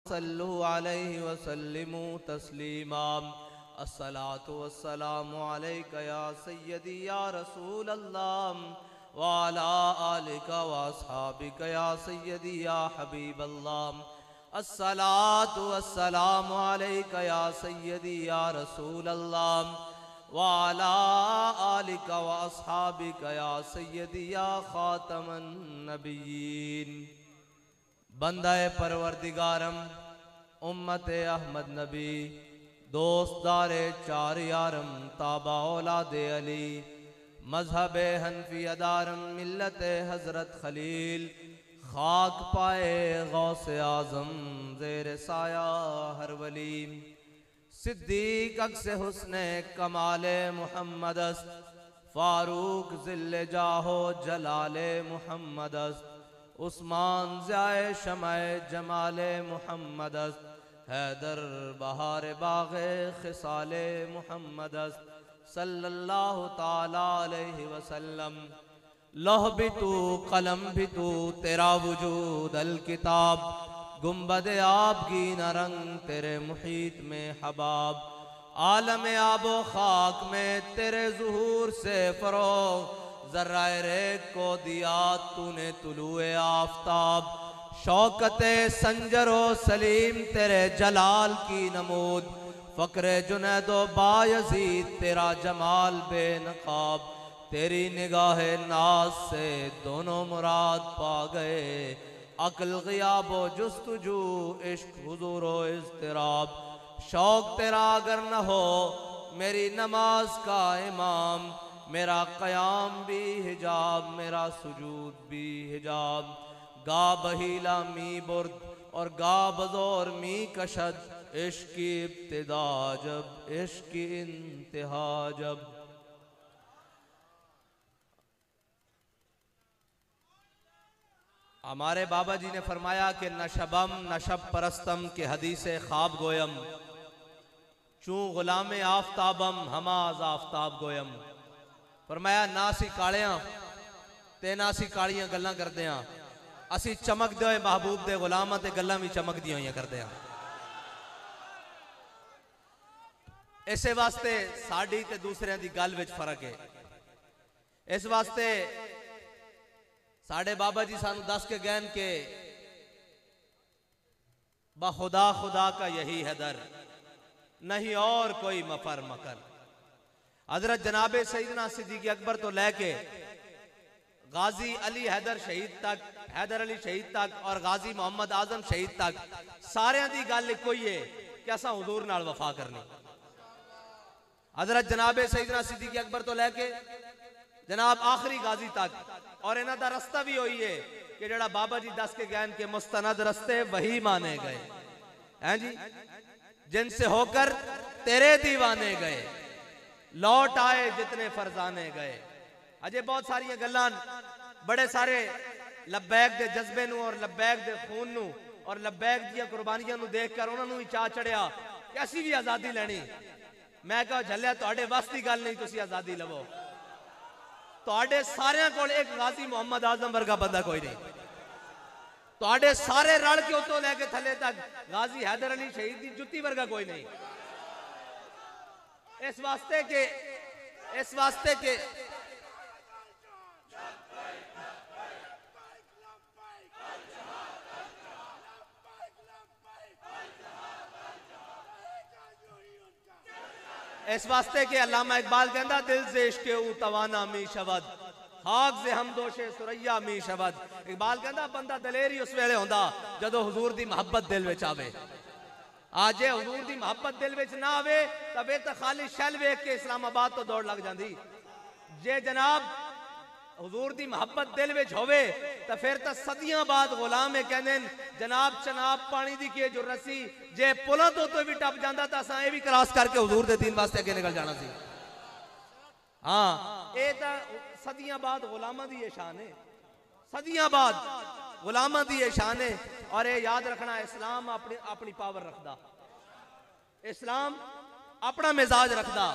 सल्लु अलैहि वसल्लिमु तस्लीमा। अस्सलातु वस्सलामु अलैका या सय्यदी या रसूल अल्लाह व अला आलिका व अस्हाबिका या सय्यदी या हबीब अल्लाह। अस्सलातु वस्सलामु अलैका या सय्यदी या रसूल अल्लाह व अला आलिका व अस्हाबिका या सय्यदी या खातमन नबिय्यीन। बंदाए परवरदिगारम उम्मत अहमद नबी दोस्तदारे चार यारम ताबा औलादे अली मजहब हनफी अदारम मिल्लत हजरत खलील खाक पाए गौसे आजम जेर साया हर वली। सिद्दीक अक्स हुस्ने कमाले मुहम्मद फारूक जिल्ले जाहो जलाले मुहम्मद उस्मान ज़ाए शमाए जमाले मुहम्मद हैदर बहार बाग़े खिसाले मुहम्मद सल्लल्लाहु ताला अलैहि वसल्लम। लौह भी तू कलम भी तू तेरा वजूद अल किताब गुंबद आबगी न रंग तेरे मुहीत में हबाब। आलम आबो खाक में तेरे ज़ुहूर से फ़रोग़ ज़र्राए रेग को दिया तूने तुलुए आफ़ताब। शौकते संजरो सलीम तेरे जलाल की नमूद फ़क्रे जुनैदो बायज़ीद तेरा जमाल बेनकाब। तेरी निगाह नाज से दोनों मुराद पा गए अक्ल ग़ियाबो जुस्तुजू इश्क हुज़ूरो इज़्तिराब। शौक तेरा अगर न हो मेरी नमाज का इमाम मेरा क़याम भी हिजाब मेरा सुजूद भी हिजाब। गा बहीला मी बुर्द और गा बज़ोर मी कशद इश्क की इब्तिदा जब इश्क की इंतहा जब। हमारे बाबा जी ने फरमाया कि नशबम नशब परस्तम के हदीसे ख्वाब गोयम चूँ गुलाम आफ्ताबम हमाज आफ्ताब गोयम। फरमाया ना असी कालियां ते ना असी कालियां गल्लां करदे हां, असी चमकदे होए महबूब दे गुलामां ते गल्लां भी चमकदियां होइयां करदे हां। इसे वास्ते साडी ते दूसरियां दी गल विच फर्क है। इस वास्ते साडे बाबा जी सानू दस के गए के बखुदा खुदा का यही है दर नहीं और कोई मफर मकर। हजरत जनाबे सईदना सिद्दीक अकबर तो लेके गाजी अली हैदर शहीद तक, हैदर अली शहीद तक और गाजी मोहम्मद आजम शहीद तक सारियां दी गल इको ही है कि असां हुजूर नाल वफा करनी। हजरत जनाबे सईदना सिद्दीक अकबर तो लेके जनाब आखिरी गाजी तक और इन्हां दा रस्ता भी वही है कि जेड़ा बाबा जी दस के गैन के मुस्तनद रस्ते वही माने गए हैं जी। जिनसे होकर तेरे दीवाने गए लौट आए जितने फरजाने गए। अजे बहुत सारिया गल्लां बड़े सारे लब्बैक दे जज्बे नू और लब्बैक दे खून नू और लब्बैक दी कुर्बानियां नू देख कर उन्हां नू भी चाह चढ़िया कि असीं भी आज़ादी लैनी। मैं कहा झल्लिया तुहाडे वस दी गल नहीं, तुसीं आज़ादी लवो। तुहाडे सारियां कोल एक गाजी मोहम्मद आजम वर्गा बंदा कोई नहीं। तुहाडे सारे रल के उतों लैके थले तक गाजी हैदर अली शहीद दी जुत्ती वर्गा कोई नहीं। इस वास्ते के अल्लामा इकबाल कहता दिल से इश्क़ ऊ तवाना मी शवद खाक से हम दोषे सुरैया मी शवद। इकबाल कहता बंदा दलेर ही उस वेले होंदा जदों हुजूर दी मोहब्बत दिल विच आवे। आज हुजूर दी मोहब्बत दिल विच ना आवे तां फिर तां खाली शैल वेख के इस्लामाबाद तो दौड़ लग जांदी। जे जनाब हुजूर दी मोहब्बत दिल विच होवे तां फिर तां सदियां बाद गुलाम है कहंदे जनाब चनाब पानी दी के जो रसी जे पुलां तो भी टप जांदा तां असां ए भी क्रॉस करके हुजूर दे दीन वास्ते अगे निकल जाना सी। हाँ ये तां सदियां बाद गुलामां दी ये शान है, सदियां बाद गुलामां दी ये शान है। और ये याद रखना इस्लाम अपनी पावर रखदा, इस्लाम अपना मिजाज रखदा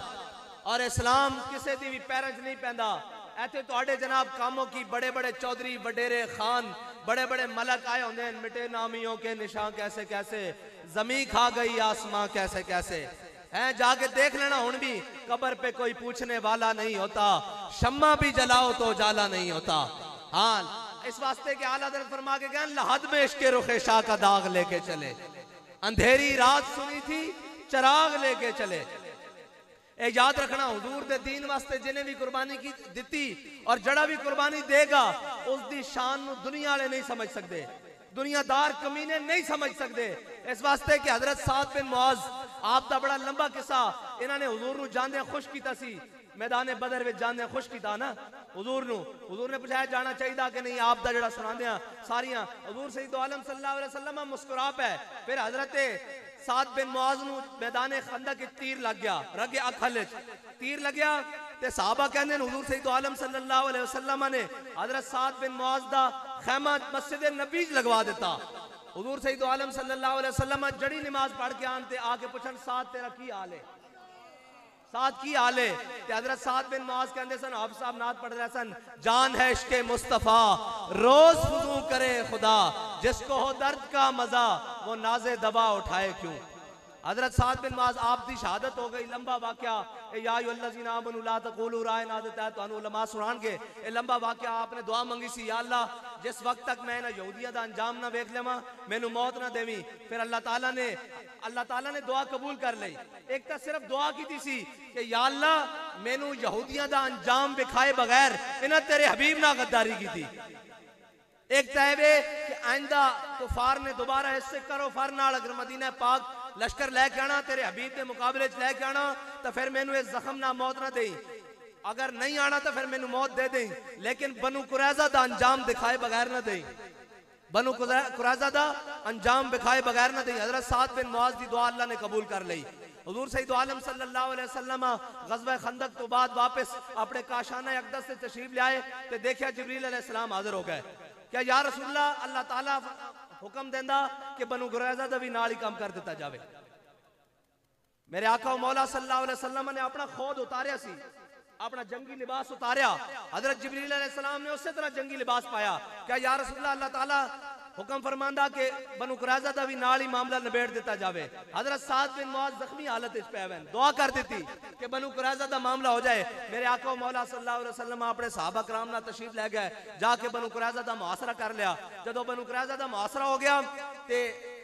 और इस्लाम किसी की भी पैरों च नहीं पैंदा। ऐसे तुहाडे जनाब कामों की बड़े बड़े चौधरी वडेरे खान बड़े बड़े मलक आए होंगे, मिटे नामियों के निशान कैसे कैसे, जमी खा गई आसमां कैसे कैसे हैं। जाके देख लेना, हुन भी कब्र पे कोई पूछने वाला नहीं होता, शम्मा भी जलाओ तो उजाला नहीं होता। हाँ, इस वास्ते के आला हज़रत फरमा के गए, लहद में इश्क़ रुख़ शाह का दाग लेके चले, अंधेरी रात सुनी थी चराग लेके चले। ए याद रखना, हुजूर दे दीन वास्ते जिन्हें भी कुर्बानी की दिती और जड़ा भी कुर्बानी देगा, उसकी शान दुनिया वाले नहीं समझ सकते, दुनियादार कमीने नहीं समझ सकते। इस वास्ते कि हजरत साद बिन मुआज आप दा बड़ा लंबा किस्सा इन्होंने हुजूर नू जांदे खुश कीता सी, मैदान बदर विच जांदे खुश कीता ना हुजूर नू। हुजूर ने पूछा जाना चाहिए कि नहीं, आप दा जड़ा सुनांदे आ सारियां। हुजूर सैयद आलम सल्लल्लाहु अलैहि वसल्लम मुस्कुरा पे, फिर हजरत साद बिन मुआज नू मैदान खंदक विच तीर लग गया, रगे अख हल तीर लग गया ते सहाबा कहंदे हुजूर सैयद आलम सल्लल्लाहु अलैहि वसल्लम ने हजरत साद बिन मुआज दा खैमा मस्जिद नबी च लगवा दिता। हुजूर सैयद आलम सल्लल्लाहु अलैहि वसल्लम जड़ी नमाज पढ़ के आन ते आके पूछन, साद तेरा की हाल है, साद की हाल है। ते हजरत साद बिन मुआज कहंदे सन, आप साहब नात पढ़ रहे सन, जान है इश्क़े मुस्तफा रोज फुजू करे खुदा, जिसको हो दर्द का मजा वो नाजे दबा उठाए क्यों। हजरत साद बिन मुआज आप दी शहादत हो गई, लंबा वाकया, या अय्युहल्लज़ीना आमनू ला तक़ूलू राइना देता है तो उलमा सुनानगे। ए लंबा वाकया आपने दुआ मंगी सी, या अल्लाह जिस वक्त तक मैं ना यहूदियों दा अंजाम ना वेख लेवा, मैनू मौत ना देवी। फिर अल्लाह ताला ने दुआ कबूल कर ली। एक तो सिर्फ दुआ की सी कि या अल्लाह मैनू यहूदियों दा अंजाम विखाए बगैर इन्हां तेरे हबीब ना गद्दारी की थी। एक तहवे कि आइंदा कुफार ने दोबारा हिस्से करो फर नाल अगर मदीना पाक लश्कर लैके आना, तेरे हबीब के मुकाबले च लैके आना, तो फिर मैनू इस जख्म ना मौत ना दे, अगर नहीं आना तो फिर मैनू मौत दे दे, लेकिन बनु कुरैज़ा दा अंजाम दिखाए बगैर ना दे, बनु कुरैज़ा दा अंजाम दिखाए बगैर ना दे। हजरत साद बिन मुआज की दुआ अल्लाह ने कबूल कर ली। हुजूर सैयद आलम सल्लल्लाहु अलैहि वसल्लम ग़ज़वा खंदक तो बाद वापस अपने काशाना अक़दस से तशरीफ ले आए तो देखा जिब्रील अलैहिस्सलाम हाजिर हो गए। क्या या रसूलल्लाह, अल्लाह ताला हुक्म देंदा कि बनु कुरैज़ा दा भी नाल ही काम कर दिता जावे। मेरे आका मौला सल्लल्लाहु अलैहि वसल्लम ने अपना खुद उतारिया सी, अपना जंगी लिबास उतारिया, हजरत जिब्रील अलैहिस्सलाम ने उसी तरह जंगी लिबास पाया। क्या या रसूलल्लाह, अल्लाह ताला हुक्म फरमांदा कि बनु कुरैज़ा दा भी नाल ही मामला निबेड़ दिता जावे। हजरत साद बिन मुआज जख्मी हालत विच पए हुए दुआ कर दी कि बनु कुरैज़ा दा मामला हो जाए। मेरे आका मौला सल्लल्लाहु अलैहि वसल्लम अपने सहाबा कराम नाल तशरीफ ले गए, जाके बनु कुरैज़ा दा मुहासरा कर लिया। जदों बनु कुरैज़ा दा मुहासरा हो गया ते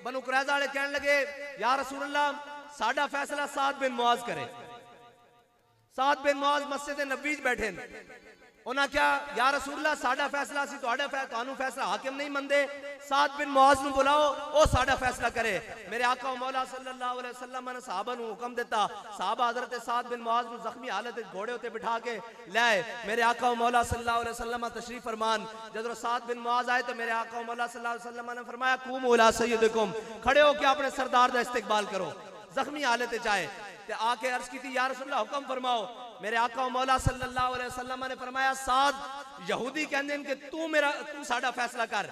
बनु कुरैज़ा वाले कहने लगे, या रसूलल्लाह साडा फैसला साद बिन मुआज करे। साद बिन मुआज मस्जिद नबी च बैठे उन्हें क्या, या रसूलल्लाह साडा फैसला सी तुहानू फैसला हाकिम नहीं मनदे, साद बिन मुआज नू बुलाओ ओ साडा फैसला करे। मेरे आका मौला सल्लल्लाहु अलैहि वसल्लम ने सहाबा नू हुक्म दिता, सहाबा हजरत साद बिन मुआज नू जख्मी हालत विच घोड़े उत्ते बिठा के लाए। मेरे आका मौला सल्लल्लाहु अलैहि वसल्लम तशरीफ फरमान, जब साद बिन मुआज आए तो मेरे आका मौला सल्लल्लाहु अलैहि वसल्लम ने फरमाया, कूमू इला सय्यदिकुम, खड़े हो के अपने सरदार दा इस्तकबाल करो। जख्मी हालत विच आए ते आके अर्ज की थी, या रसूलल्लाह हुक्म फरमाओ। मेरे आका मौला सल्लल्लाहु अलैहि वसल्लम ने फरमाया, साद यहूदी कहंदे कि तू साडा फैसला कर।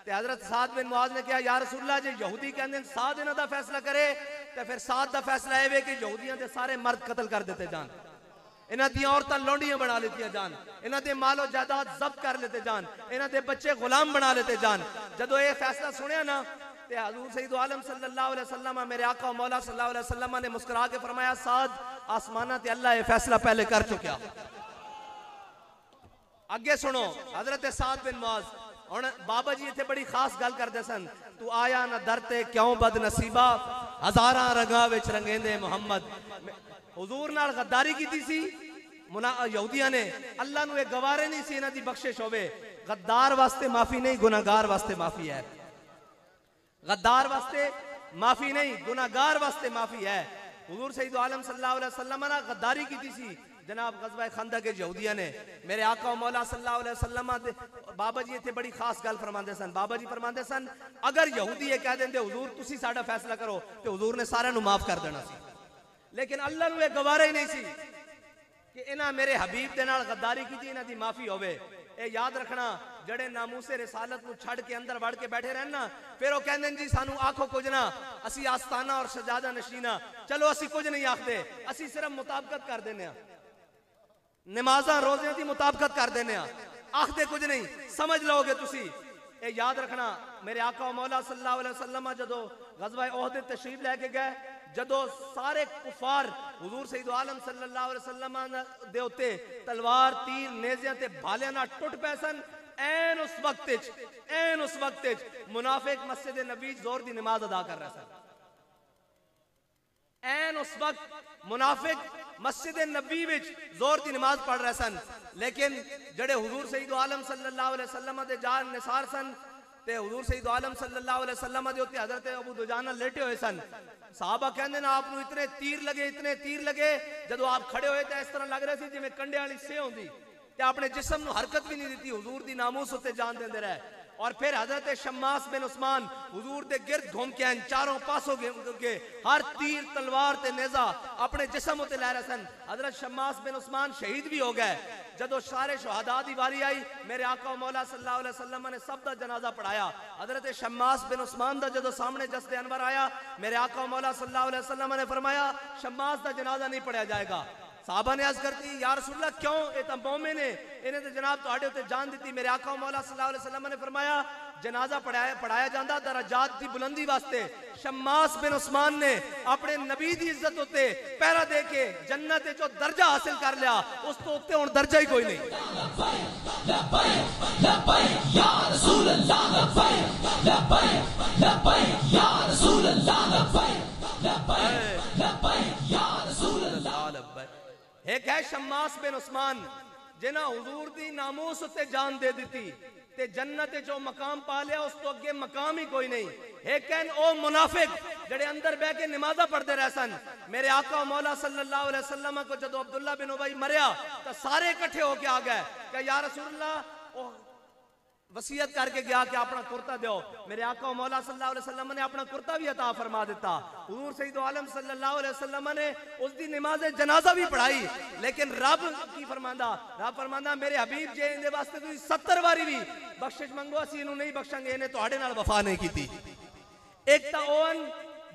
ते हजरत साद बिन मुआज ने कहा, या रसूलल्लाह जे यहूदी कहंदे साद इन्हां दा फैसला करे ते फिर साद दा फैसला है कि यहूदियां दे सारे मर्द कत्ल कर दिते जान, इन्हां दी औरतां लौंडियां बना लेतियां जान, इन्हां दे मालो जायदाद जब्त कर लेते जान, इन्हां दे बच्चे गुलाम बना लेते जान। जदों ये फैसला सुनिया ना ते हुजूर सैयद आलम सल्लल्लाहु अलैहि वसल्लम मेरे आका मौला सल्लल्लाहु अलैहि वसल्लम ने मुस्कुरा के फरमाया, साद आसमाना ते अल्लाह ये फैसला पहले कर चुका। अगे सुनो हजरत साद बिन मुआज, हुण बाबा जी इत्थे बड़ी खास गल करदे सन, तू आया ना दर ते क्यों बदनसीबा, हजारां रंगां विच रंगेंदे मुहम्मद। हुजूर नाल गद्दारी कीती सी यहूदियां ने, अल्लाह नू ये गवारे नहीं सी इन्हां दी बख्शिश होवे। गद्दार वास्ते माफी नहीं, गुनाहगार वास्ते माफी है। गद्दार वास्ते माफी नहीं, गुनाहगार वास्ते माफी है। हुजूर सैयद आलम सल्लल्लाहु अलैहि वसल्लम ने गद्दारी की थी जनाब ग़ज़वा खंदक के यहूदिया ने। मेरे आका मौला सल्लल्लाहु अलैहि वसल्लम बाबा जी इत्थे बड़ी खास गल फरमाते सन। बाबा जी फरमाते सन, अगर यहूदी ये कह देंगे हुजूर तुसी साडा फैसला करो तो हुजूर ने सारे माफ कर देना सी, लेकिन अल्लाह नू ये गवारा ही नहीं सी कि इन्हां मेरे हबीब दे नाल गद्दारी की, इन्हां दी माफी होवे। ए याद रखना, जड़े नामूसे रिसालत नू छड़ के अंदर वड़ के बैठे रहना, फिर वो कहंदे जी सानू आखो कुछ ना, असी आस्ताना और सजादा नशीना, चलो असी कुछ नहीं आखदे, असी सिर्फ मुताबकत कर देने, नमाजा रोज़ियां दी मुताबकत कर देने, आखदे कुछ नहीं, समझ लोगे तुसी। ये याद रखना मेरे आका मौला सल्लल्लाहु अलैहि वसल्लम जदों गज़वा ओहद तशरीफ लेके गए, जदों सारे कुफार हुजूर सैयद आलम सल्लल्लाहु अलैहि वसल्लम दे उत्ते तलवार तीर नेज़ियां ते भालियां नाल टुट पै सन, ऐन उस वक्त मुनाफिक मस्जिद नबी जोर दी नमाज अदा कर रहे सन। ऐन उस वक्त मुनाफिक मस्जिद नबी विच जोर दी नमाज पढ़ रहे सन, लेकिन जड़े हुजूर सैयद आलम सल्लल्लाहु अलैहि वसल्लम दे जान निसार सन ते हुजूर सैयद आलम सल्लल्लाहु अलैहि वसल्लम दे उत्ते हजरत अबू दुजाना लेटे हुए सन। साहबा कहंदे ना आप इतने तीर लगे जदों आप खड़े होए तो इस तरह लग रहे सी जिवें कंडे वाली सेह होंदी ते अपने जिस्म नूं हरकत भी नहीं दी, हुजूर दी नामूस उत्ते जान देंदे रहे। और फिर हजरत शम्मास बिन उस्मान हुजूर दे गिरद घूम के आए, चारों पासों के हर तीर तलवार ते नेजा अपने जिस्म उत्ते लै रहे सन। हजरत शम्मास बिन उस्मान शहीद भी हो गए। जदों सारे शुहदा दी वारी आई, मेरे आका मौला सल्लल्लाहु अलैहि वसल्लम ने सब दा जनाजा पढ़ाया। हजरत शम्मास बिन उस्मान दा जदों सामने जस्दे अनवर आया, मेरे आका मौला सल्लल्लाहु अलैहि वसल्लम ने फरमाया शम्मास दा जनाजा नहीं पढ़ाया जाएगा। साहबा ने अर्ज करती या रसूलल्लाह क्यों, ये तो मोमिन है, इन्हें तो जनाब तुहाडे उत्ते जान दी। मेरे आका मौला सल्लल्लाहु अलैहि वसल्लम ने फरमाया जनाजा पढ़ाया जांदा दराजात दी बुलंदी वास्ते। शम्मास बिन उस्मान ने अपने नबी दी इज्जत उत्ते पहरा दे के जन्नत जो दर्जा हासिल कर लिया, उस तो उत्ते हुण दर्जा ही कोई नहीं। एक है शम्मास बिन उस्मान जिन्हें हुजूर दी नामूस उत्ते जान दे दी ते जन्नत जो मकाम पा लिया, उस तो अगे मकाम ही कोई नहीं। एक ओ मुनाफिक जड़े अंदर बह के नमाजा पढ़ते रह सन। मेरे आका मौला सल्लल्लाहु अलैहि वसल्लम को जदों अब्दुल्ला बिन उबई मरिया तो सारे इकट्ठे होके आ गए कि या रसूलल्लाह वसीयत करके गया कि अपना कुर्ता दो। मेरे आका मौला सल्लल्लाहु अलैहि वसल्लम ने अपना कुर्ता भी अता फरमा दिता। हुजूर सैयद आलम सल्लल्लाहु अलैहि वसल्लम ने उस दी नमाज जनाजा भी पढ़ाई, लेकिन रब की फरमांदा मेरे हबीब जे इनदे वास्ते तुसीं 70 वारी भी बख्शिश मंगो असीं इहनूं नहीं बख्शांगे, इहने तुहाडे नाल वफा नहीं कीती। एक तां ओन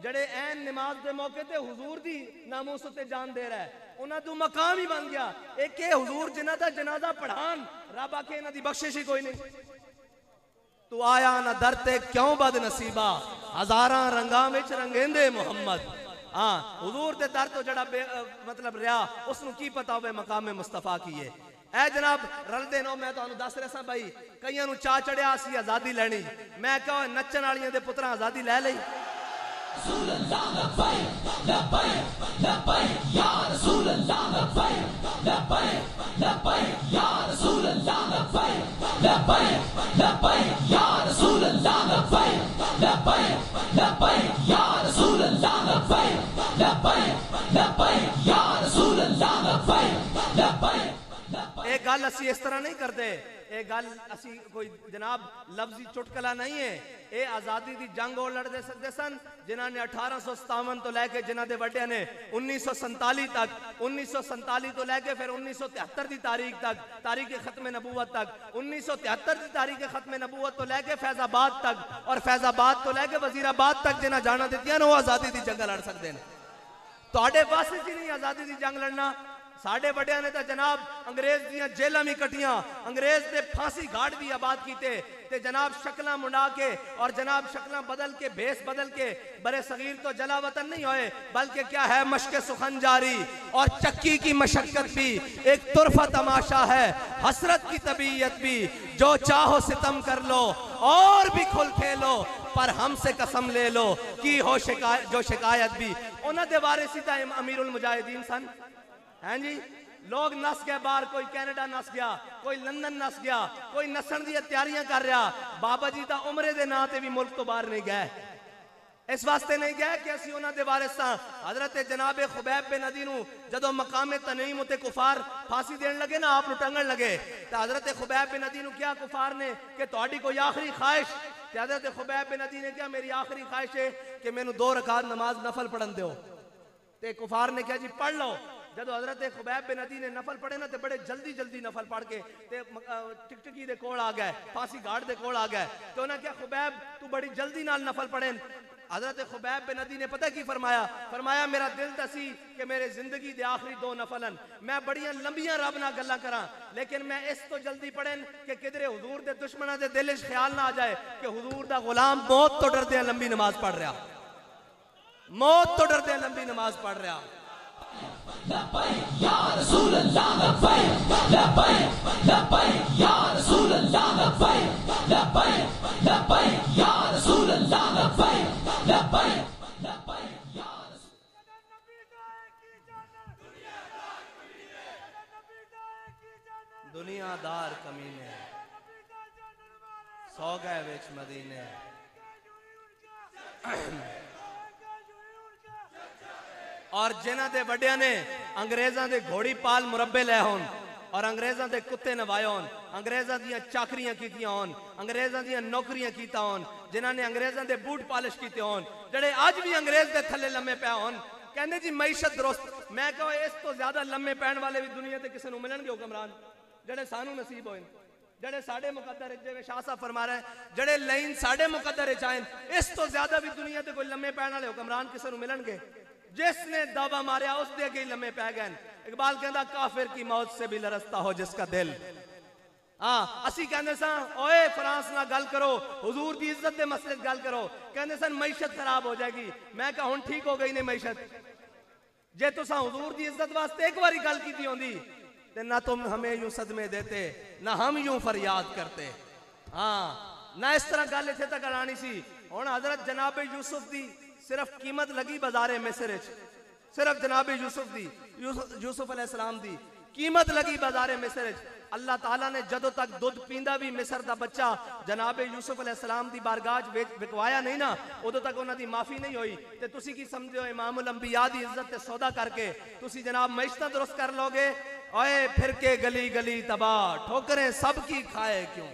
जड़े ऐन नमाज के मौके ते हुजूर दी नामूस उत्ते जान दे रहा है, उन्हां दा मकाम ही बन गया। एक हुजूर जिन्हां दा जनाजा पढ़ान, रब आखे इन्हां दी बख्शिश ही कोई नहीं। तू आया ना दर ते क्यों बद नसीबा, हजारा रंगा विच रंगेंदे मुहम्मद। हाँ हुजूर दे दर तो जड़ा मतलब रहा उसनू की पता होवे मकाम मुस्तफा की है। ऐ जनाब रलदे नो मैं तुहानू दस रहा भाई, कईयां नू चा चढ़िया असी आजादी लैनी, मैं कहो नचन वालियां दे पुत्रा आजादी लै लई। एक गल असी इस तरह नहीं करते, एक गल असी कोई जनाब लफ्जी चुटकला नहीं है। ये आजादी की जंग और लड़ते सकते सन जिन्होंने 1857 तो लैके जिन्हों के वड्डिया ने 1947 तक, 1947 तो लैके फिर 1973 की तारीख तक, तारीख खत्म नबूवत तक, 1973 की तारीख खत्म नबूवत तो लैके फैजाबाद तक, और फैजाबाद तो लैके वजीराबाद तक जिन्हें जाना दित्तियां वो आजादी की जंग लड़ सकते हैं। तुहाडे पास च नहीं आजादी की जंग लड़ना। साढ़े बड़िया ने तो जनाब अंग्रेज दियां जेलां भी कटियां, अंग्रेज ने फांसी घाट भी आबाद कीते ते जनाब शक्लां मुंडा के और जनाब शक्लां बदल के भेस बदल के बड़े सगीर तो जला वतन नहीं होए, बल्कि क्या है मशक़ सुखन जारी और चक्की की मशक्कत भी एक तुरफा तमाशा है, हसरत की तबीयत भी, जो चाहो सितम कर लो और भी खुल खेलो, पर हमसे कसम ले लो कि हो जो शिकायत भी। उन्होंने दे वारिस अमीरुल मुजाहिदीन सन। हैं जी लोग नस गए बाहर, कोई कैनेडा नस गया, कोई लंदन नस गया, कोई नसन दी तैयारियां कर रहा। बाबा जी दा उमरे दे नां ते भी मुल्क तो बाहर नहीं गए, इस वास्ते नहीं गए कि असी उन्हां दे वारिस हां। हजरत जनाब खुबैब बिन अदी नूं जदों मकामे तनईम उते कुफार फांसी देन लगे ना, आप टंगण लगे, तो हजरत खुबैब बिन अदी नूं क्या कुफार ने कि तुहाडी कोई आखिरी ख्वाहिश? हजरत खुबैब बिन अदी ने क्या मेरी आखिरी ख्वाहिश है कि मैनू 2 रकात नमाज नफल पढ़न दो। ते कुफार ने क्या जी पढ़ लो। जदों हजरत खुबैब बिन अदी ने नफल पढ़े ना, तो बड़े जल्दी जल्दी नफल पढ़ के टिकटकी दे कोल आ गए, फांसी घाट दे कोल आ गए। तो उन्हें क्या खुबैब तू बड़ी जल्दी नाल नफल पढ़े, हजरत खुबैब बिन अदी ने पता की फरमाया, फरमाया मेरा दिल दसी कि मेरे जिंदगी दे आखिरी 2 नफलन मैं बड़ियां लंबियां रब नाल गल्लां करा, लेकिन मैं इस तो जल्दी पढ़न कि किधरे हुजूर दे दुश्मनां दे दिल च ख्याल ना आ जाए कि हुजूर दा गुलाम मौत तो डरदे लंबी नमाज पढ़ रहा, मौत तो डरदे लंबी नमाज पढ़ रहा। या रसूल अल्लाह लब्बैक लब्बैक लब्बैक या रसूल अल्लाह लब्बैक लब्बैक लब्बैक या रसूल अल्लाह लब्बैक लब्बैक लब्बैक या दुनियादार कमीने सौ गए विच मदीने। और जिन्हां दे वड्डियां ने अंग्रेज़ां दे घोड़ी पाल मुरब्बे लै होन और अंग्रेज़ां दे कुत्ते नवाए होन, अंग्रेज़ां दियां चाकरियां कीतियां होन, अंग्रेज़ां दियां नौकरियां कीता होन, जिन्हां ने अंग्रेज़ां दे बूट पालिश कीते होन, जेड़े अज भी अंग्रेज़ दे थल्ले लम्मे पै होन, कहंदे जी मईशत दुरुस्त। मैं कहो इस तो ज्यादा लम्मे पैण वाले भी दुनिया ते किसे नूं मिलणगे हुक्मरान, जेड़े सानू नसीब होए, जेड़े साडे मुकद्दर जिवें शाह साहब फरमा रहे हैं, जेड़े लाइन साडे मुकद्दर च आए, इस तो ज्यादा भी दुनिया ते कोई लम्मे पैण वाले हुक्मरान किसे नूं मिलणगे। जिसने दावा मारिया उस दे अगे लम्मे पै गए। इकबाल कहता काफिर की मौत से भी लरसता हो जिसका दिल। हाँ असी कहते सा ओए फ्रांस ना गल करो, हुजूर की इज्जत के मसले गल करो, कहते सन मैशत खराब हो जाएगी। मैं कहा हुण ठीक हो गई ने मैशत, जे तुसा हुजूर की इज्जत वास्ते एक बारी गल की होंदी ते ना तुम हमें यूं सदमे देते ना हम यूं फरियाद करते। हाँ ना इस तरह गल इत्थे तक आनी सी। हुण हजरत जनाब यूसुफ की सिर्फ कीमत लगी बाजारे मिस्र च, सिर्फ जनाब यूसुफ अलैहिस्सलाम दी कीमत लगी बाजारे मिस्र च। अल्लाह ताला ने जदों तक दुध पींदा भी मिस्र दा बच्चा जनाब यूसुफ अलैहिस्सलाम दी बारगाह विकवाया नहीं ना, उदों तक उन्हां दी माफी नहीं हुई। ते तुसी की समझो इमामुल अंबिया दी इज्जत ते सौदा करके तुसी जनाब मैशतां दुरुस्त कर लोगे। ओए फिर के गली गली तबाह ठोकरें सब की खाए क्यों।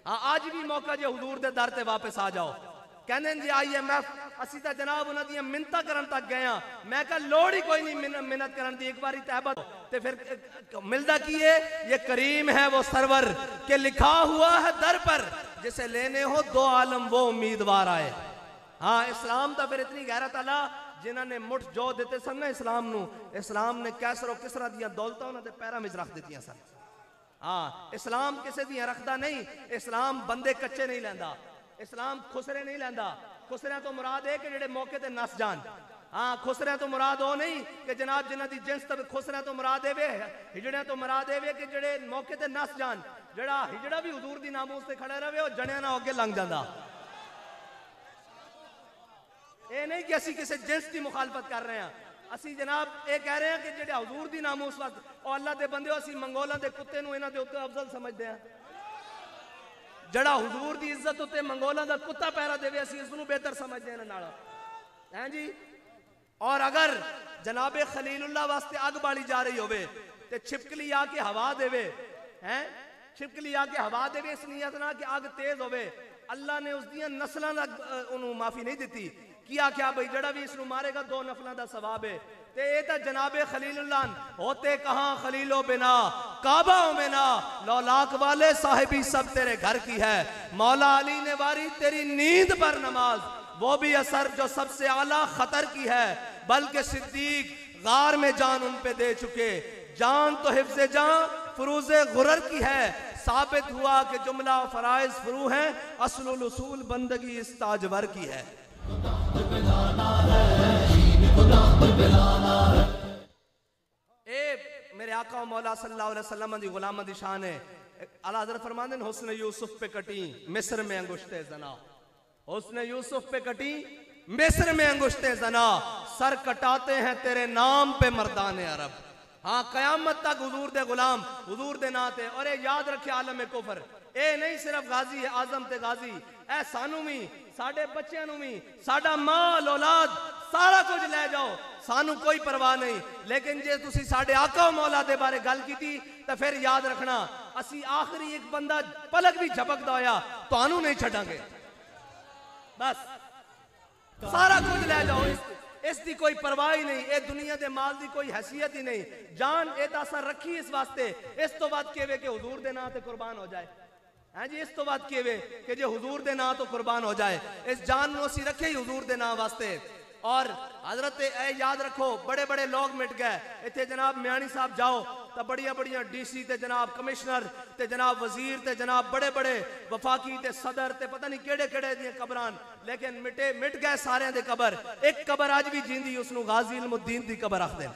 हाँ आज भी मौका जे हुजूर दे दर ते वापस आ जाओ। कहने जी IMF असी तो जनाब उन्हां दी मिन्नतां करन तक गए हैं। मैं कहा लोड़ ही कोई नहीं मिन्नत करन दी, एक बारी तहबत ते फिर मिलदा की है। ये करीम है वो सरवर के लिखा हुआ है दर पर, जिसे लेने हो 2 आलम वो उम्मीदवार आए। हाँ इस्लाम तो फिर इतनी गैरत आला जिन्होंने मुठ जो दिते सन ना इस्लाम नू, इस्लाम ने कैसर और किसरा दियां दौलतां उन्हां दे पैरां विच रख दित्तियां सन। हाँ इस्लाम किसे दियां रखदा नहीं, इस्लाम बंदे कच्चे नहीं लैंदा, इस्लाम खुसरे नहीं लैंदा। खुसरिया तो मुराद है कि जेडे मौके ते नस जान। हाँ खुसरिया तो मुराद वो नहीं कि जनाब जिन्हां दी जिंस तक खुसरिया तो मुराद है, हिजड़िया तो मुराद है कि जेडे मौके ते नस जान। जेड़ा हिजड़ा भी हुजूर दी नामूस ते खड़ा रहे, वो जणिया ना अगे लंघ जांदा। ये नहीं कि असी किसी जिंस की मुखालफत कर रहे हैं, असी जनाब ये कह रहे हैं कि जेडे हुजूर दी नामूस वास्ते और अल्लाह दे बंदे असी मंगोलां दे कुत्ते नूं इन्हां दे उत्ते अफजल समझदे हैं। जड़ा हुजूर की इज्जत उत्ते मंगोलां दा कुत्ता पैरा देवे असी इसनूं बेहतर समझदे हैं नाल हैं जी। और अगर जनाबे खलीलुल्लाह वास्ते अग बाली जा रही होवे ते छिपकली आके हवा देवे हैं, छिपकली आके हवा देवे इस नियत ना कि अग तेज होवे। अल्लाह ने उस दियां नस्लां दा उन्होंने माफी नहीं दी कि आख्या भाई जड़ा भी इसनूं मारेगा 2 नफलों का सवाब है। ते ये तो जनाबे खलीलुल्लाह होते कहाँ खलीलो बिना काबा में ना लौलाक वाले साहिबी सब तेरे घर की है। मौला अली ने वारी तेरी नींद पर नमाज, वो भी असर जो सबसे आला खतर की है, बल्कि सिद्दीक गार में जान उन पे दे चुके। जान तो हिफ्ज़े जान फुरूज़े गुरर की है, साबित हुआ कि जुमला फराइज फरू है, असलुल उसूल बंदगी इस ताजवर की है। मेरे आका मौला सल्लल्लाहु अलैहि वसल्लम दी गुलाम दी शान है। आला हज़रत फरमाते हैं हुस्न यूसुफ पे कटी मिस्र में अंगुश्ते जना, हुस्न यूसुफ पे कटी मिस्र में अंगुश्ते जना, सर कटाते हैं तेरे नाम पे मर्दाने अरब। हाँ कयामत तक हुजूर दे गुलाम हुजूर दे नां ते। और याद रखे आलम कुफर ए नहीं सिर्फ गाजी है आजम ते गाजी, ए सानू भी साडे बच्चों नू भी साडा माल औलाद सारा कुछ ले जाओ, सानू कोई परवाह नहीं। लेकिन जे तुसी साडे आका मौला दे बारे गल की तो फिर याद रखना असी आखिरी एक बंदा पलक भी झपकदा होया तुहानू नहीं छड्डांगे। बस सारा कुछ ले जाओ, इसकी कोई परवाह ही नहीं, ये दुनिया के माल की कोई हैसियत ही नहीं। जान ए असा रखी इस वास्ते, इस तो बाद के हुजूर दे नां ते कुर्बान हो जाए। है जी। इस तो बात किए वे कि जो हुजूर दे नाम तो कुर्बान हो जाए, इस जान नु असी रखे ही हुजूर दे नाम वास्ते। और हजरत ए याद रखो बड़े बड़े लोग मिट गए इतने जनाब म्याणी साहब जाओ तो बड़िया बड़िया डीसी ते जनाब कमिश्नर ते जनाब वजीर ते जनाब बड़े बड़े वफाकी ते सदर ते पता नहीं केड़े केड़े दी कबरान, लेकिन मिट गए सारे दे कबर। एक कबर अज भी जींदी, उसनु गाजी इल्मुद्दीन दी कबर आखदे,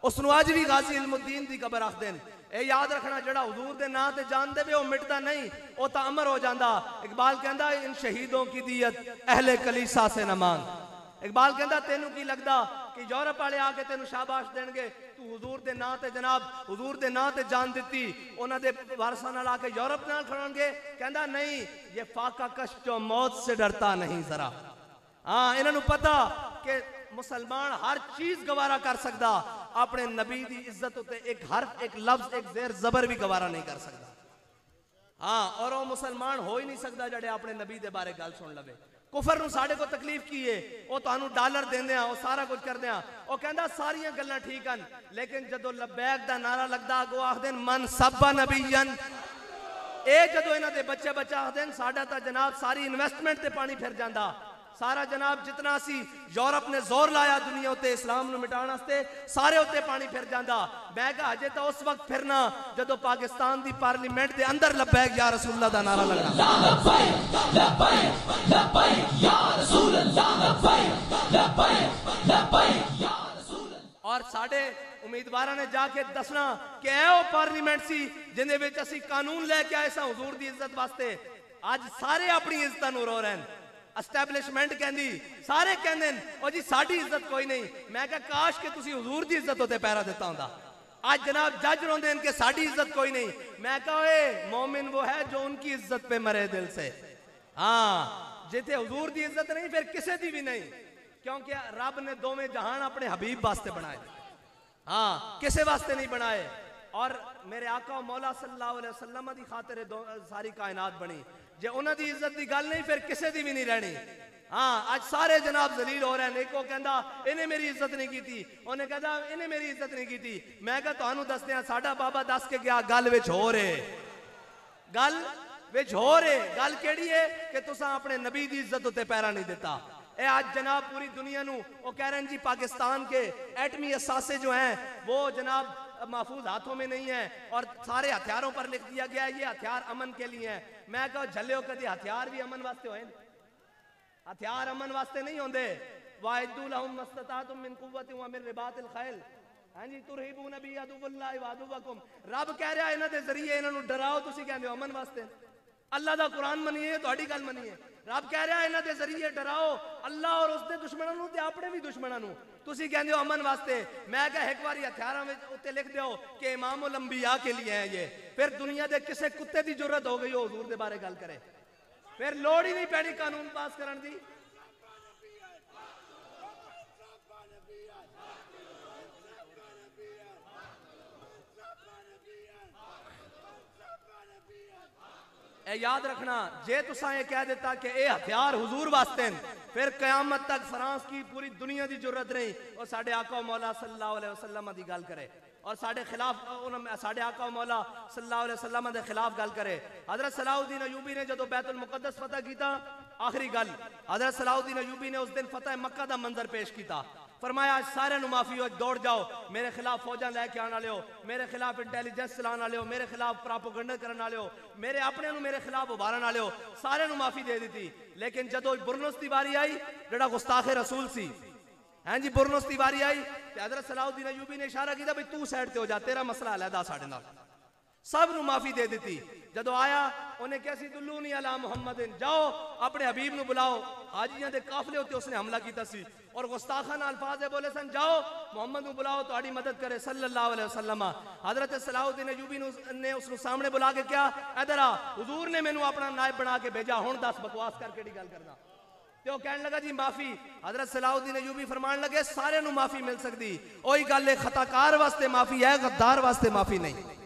उसनु अज भी गाजी इल्मुद्दीन दी कबर आखदे। ए याद रखना जड़ा हुजूर दे नाम ते जान देवे वो मिटदा नहीं, वो तो अमर हो जाता। इकबाल कहंदा इन शहीदों की दियत अहले कलीसा से न मांग। इकबाल कहंदा तेनू की लगदा कि यूरोप वाले आके तेनू शाबाश देंगे, तू हुजूर दे नाम ते जनाब हुजूर दे नाम ते जान दिती, उन्हां दे वारसां नाल आके यूरोप नाल खड़ोणगे। कहंदा नहीं, ये फाका कश जो मौत से डरता नहीं जरा। हाँ, इन्हां नू पता कि मुसलमान हर चीज गवारा कर सकता, अपने नबी की इज्जत उत्ते एक हर्फ एक लफ्ज एक जेर जबर भी गवारा नहीं कर सकता। हाँ, और वो मुसलमान हो ही नहीं सकता जड़े अपने नबी दे बारे गल सुन लवे। कुफर नू साडे को तकलीफ की है, वो तुहानू डॉलर देंदे आ, वो सारा कुछ करदे आ, वो कहंदा सारियां गल्लां ठीक हन, लेकिन जदों लब्बैक दा नारा लगदा अगो आखदे मन सब्बा नबीयन। ए जदों इन्हां दे बच्चे बच्चा आखदे साडा तां जनाब सारी इन्वेस्टमेंट ते पानी फिर जांदा, सारा जनाब जितना सी यूरोप ने जोर लाया दुनिया उत्ते इस्लाम नू मिटाण वास्ते सारे उत्ते पानी फिर जांदा। मैं कहा अजे तो उस वक्त फिरना जदों पाकिस्तान दी पार्लीमेंट दे अंदर लब्बैक या रसूलुल्लाह दा नारा लगना। और साडे उम्मीदवारां ने जाके दसना कि ए पार्लीमेंट सी जिंदे विच असीं कानून लेके आए सां हुजूर दी इज्जत वास्ते। अज सारे अपनी इज्जत नू रो रहे हैं। एस्टैब्लिशमेंट कहंदी सारे कहंदे ओ जी साडी इज्जत कोई नहीं। मैं कहा काश के तुसी हुजूर दी इज्जत उत्ते पैरा दिता हुंदा। आज जनाब जज रोंदे हैं कि साडी इज्जत कोई नहीं। मैं कहा ओए मोमिन वो है जो उनकी इज्जत पे मरे दिल से। हाँ, जिथे हुजूर दी इज्जत नहीं फिर किसी दी भी नहीं, क्योंकि रब ने दोवें जहान अपने हबीब वास्ते बनाए। हाँ, किसी वास्ते नहीं बनाए। और मेरे आका मौला सल्लल्लाहु अलैहि वसल्लम दी खातिर सारी कायनात बनी। जे उन्हां दी इज्जत दी गल नहीं फिर किसी दी भी नहीं रहनी। हाँ, आज सारे जनाब जलील हो रहे हैं। एक कहंदा इन्हें मेरी इज्जत नहीं की, उन्हें कहंदा इन्हें मेरी इज्जत नहीं की। मैं कहा तुहानू दसदे हां साडा बाबा दस के गया गल विच हो रहे, गल विच हो रहे। गल केड़ी है कि तुसां अपने नबी दी इज्जत उत्ते पैरा नहीं दिता। ए आज जनाब पूरी दुनिया नू वो कह रहे हैं जी पाकिस्तान के एटमी असासे जो हैं वो जनाब महफूज हाथों में नहीं है और सारे हथियारों पर लिख दिया गया है ये हथियार अमन के लिए हैं। मैं कहा झल्ले कदी हथियार भी अमन वास्ते होए, हथियार अमन वास्ते नहीं होंदे। वाइदू लहुम मस्ततातुम मिन कुव्वतिन व मिन रिबातिल खैल। हां जी, तुरहिबून बि अदुवल्लाहि व अदुवकुम। रब कह रहा है इन्हां दे जरिए इन्हां नू डराओ, तुसी कहंदे हो अमन वास्ते। अल्लाह दा कुरान मनिए, तुहाडी गल मनिए। रब कह रहा है इन्हां दे जरिए डराओ अल्लाह और उसके दुश्मनों नू ते अपने भी दुश्मनों नू, तुसी कहंदे हो अमन वास्ते। मैं कहा एक बारी हथियारां विच उत्ते लिख दो कि इमामुल अंबिया के लिए है ये, फिर दुनिया दे किसे कुत्ते दी जरूरत हो गई हो हुजूर दे बारे गल करे, फिर लोड़ ही नहीं पैनी कानून पास करन दी। ए याद रखना जे तुसा ये कह देता कि ए हथियार हुजूर वास्ते फिर कयामत तक फ्रांस की पूरी दुनिया की जरूरत नहीं। और साडे आका मौला सल्लल्लाहु अलैहि वसल्लम दी गल करे और साडे खिलाफ साडे आका मौला सल्लल्लाहु अलैहि वसल्लम दे खिलाफ गल करे। हजरत सलाउद्दीन अयूबी ने जदों बैतुल मुकद्दस फतह कीता, आखिरी गल हजरत सलाउद्दीन अयूबी ने उस दिन फतह मक्का दा मंजर पेश किया। फरमाया आज सारे माफी हो, दौड़ जाओ, मेरे खिलाफ फौजा लैके आने वाले हो, मेरे खिलाफ इंटेलिजेंस चलाने वाले हो, मेरे खिलाफ प्रापोगंडा करने वाले हो, मेरे अपने मेरे खिलाफ उभारने वाले हो, सारे माफी दे दी थी। लेकिन जदों बुरनुस की बारी आई जड़ा गुस्ताखे रसूल सी, हैं जी, बुरनुस की बारी आई हजरत सलाउद्दीन अयूबी ने इशारा किया भाई तू साइड ते हो जा, तेरा मसला अलहदा साडे नाल, सब नू माफी दे दी। जदों आया उन्हें क्या सी दुल्लूनी अला मुहम्मदिन, जाओ अपने हबीब नू बुलाओ। हाजियां दे काफले उत्ते उसने हमला किया सी और गुस्ताखाना अल्फाज बोले सन जाओ मोहम्मद नू बुलाओ तो मदद करे सल्लल्लाहु अलैहि वसल्लम। हजरत सलाउद्दीन अयूबी ने उसको सामने बुला के क्या इधर आ, हुजूर ने मैनू अपना नायब बना के भेजा, हुण दस बकवास करके गल करना। तो कहने लगा जी माफी। हजरत सलाउद्दीन अयूबी फरमान लगे सारे नू माफी मिल सकती, ओही गल है खताकार वास्ते माफी है, गद्दार वास्ते माफी नहीं।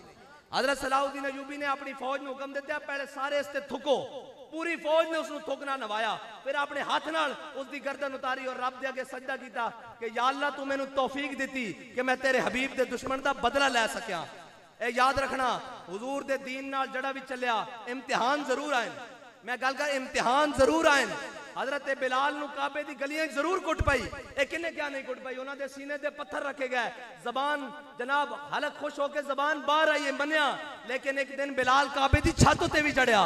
हजरत सलाउद्दीन अयूबी ने अपनी फौज में हुक्म दिता पहले सारे इसते थुको, पूरी फौज ने उसको थुकना नवाया, फिर अपने हाथ नाल उसकी गर्दन उतारी और रब दे अगे सजदा किया कि या अल्लाह तू मैनू तौफीक दी कि मैं तेरे हबीब दे दुश्मन का बदला लै सकिया। ए याद रखना हुजूर दे दीन नाल जड़ा भी चलिया इम्तिहान जरूर आए। मैं गल कर इम्तिहान जरूर आए। हजरत बिलाल नु काबे दी गलियां जरूर कुट पाई। ए किन्ने क्या नहीं कुट पाई? उन्हां दे सीने दे पत्थर रखे गए, जबान जनाब हलक खुश होके जबान बाहर आई मनिया। लेकिन एक दिन बिलाल काबे दी छत ते भी चढ़िया।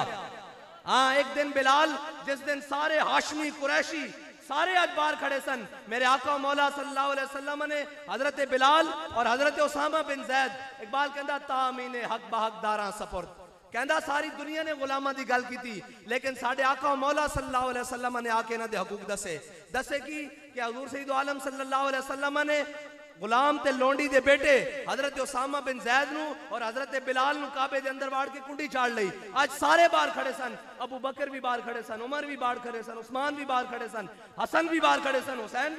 हाँ, एक दिन बिलाल जिस दिन सारे हाशमी कुरैशी सारे आज बाहर खड़े सन, मेरे आका मौला सल्लल्लाहु अलैहि वसल्लम ने हजरत बिलाल और हजरत उसामा बिन जैद, इकबाल कहता तामीने हक बहक दारा सपुर्द, कहता सारी दुनिया ने गुलामा की गल की थी, लेकिन साडे आका मौला सल्लल्लाहु अलैहि वसल्लम ने आके इन्हां दे हकूक दसे कि हजूर सईद आलम सल्लल्लाहु अलैहि वसल्लम ने गुलाम ते लोंडी दे बेटे हजरत उसामा बिन जैद नु और हजरत बिलाल नु काबे दे अंदर वाड़ के कुंडी चाड़ लई। आज सारे बाहर खड़े सन, अबू बकर भी बाहर खड़े सन, उमर भी बाहर खड़े सन, उस्मान भी बाहर खड़े सन, हसन भी बाहर खड़े सन, हुसैन भी